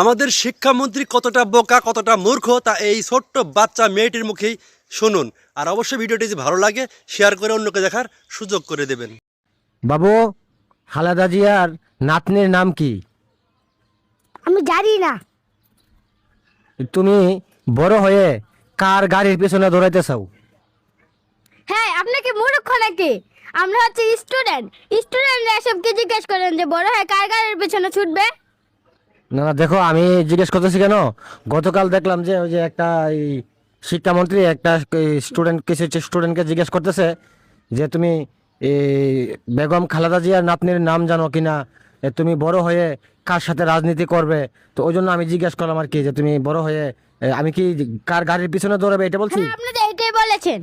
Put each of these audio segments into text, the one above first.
আমাদের শিক্ষামন্ত্রী কতটা বোকা কতটা মূর্খ তা এই ছোট্ট বাচ্চা মেয়েটির মুখেই শুনুন। আর অবশ্যই ভিডিওটি যদি ভালো লাগে শেয়ার করে অন্যকে দেখার সুযোগ করে দেবেন। বাবু, খালেদা জিয়ার নাতনির নাম কি? আমি জানি না। তুমি বড় হয়ে কার গাড়ির পেছনে দৌড়াইতে চাও? হ্যাঁ, আপনাকে মূর্খ নাকি? আমরা হচ্ছে স্টুডেন্টরা এসবকে জিজ্ঞেস করেন যে বড় হয় কার গাড়ির পেছনে ছুটবে। না না, দেখো, আমি জিজ্ঞেস করতেছি কেন, গতকাল দেখলাম যে ওই যে একটা এই শিক্ষামন্ত্রী একটা স্টুডেন্টকে জিজ্ঞেস করতেছে যে তুমি এই বেগম খালেদা জিয়ার নাতনির নাম জানো কিনা, তুমি বড় হয়ে কার সাথে রাজনীতি করবে। তো ওই জন্য আমি জিজ্ঞেস করলাম আর কি, যে তুমি বড় হয়ে আমি কি কার গাড়ির পিছনে দৌড়াবে এটা বলছি। হ্যাঁ, আপনি তো এটাই বলেছেন।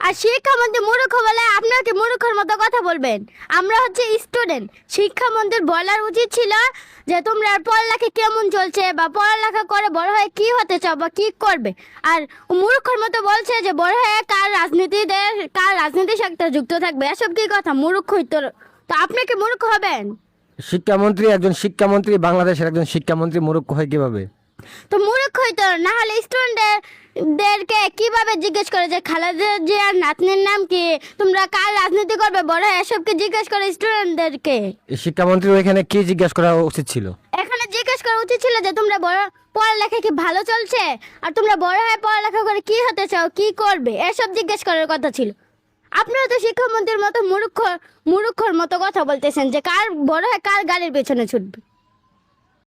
আর শিক্ষামন্ত্রী মূর্খ বলে আপনাকে মূর্খের মতো কথা বলবেন। আমরা হচ্ছে স্টুডেন্ট। শিক্ষামন্ত্রীর বলার উচিত ছিল যে তোমরা পড়ালেখা কেমন চলছে বা পড়ালেখা করে বড় হয়ে কি হতে চাও বা কি করবে। আর মূর্খের মতো বলছে যে বড় হয়ে কার রাজনীতির সাথে যুক্ত থাকবে। এসব কি কথা? মূর্খই তো। তো আপনি কি মূর্খ হবেন? একজন শিক্ষামন্ত্রী, বাংলাদেশের একজন শিক্ষামন্ত্রী মূর্খ হয় কিভাবে? তো মূর্খই তো। না হলে স্টুডেন্টদেরকে কিভাবে জিজ্ঞেস করে যে খালেদা জিয়ার নাতনির নাম কি, তোমরা কার রাজনীতি করবে বড় হয়ে, এসবকে জিজ্ঞেস করে স্টুডেন্টদেরকে। এই শিক্ষামন্ত্রী ওইখানে কি জিজ্ঞেস করা উচিত ছিল? এখানে জিজ্ঞেস করা উচিত ছিল যে তোমরা বড় পড়ালেখা কি ভালো চলছে, আর তোমরা বড় হয়ে পড়ালেখা করে কি হতে চাও, কি করবে, এসব জিজ্ঞেস করার কথা ছিল। আপনারা তো শিক্ষামন্ত্রীর মতো মূর্খর মতো কথা বলতেছেন যে কার বড় হয়ে কার গাড়ির পেছনে ছুটবে।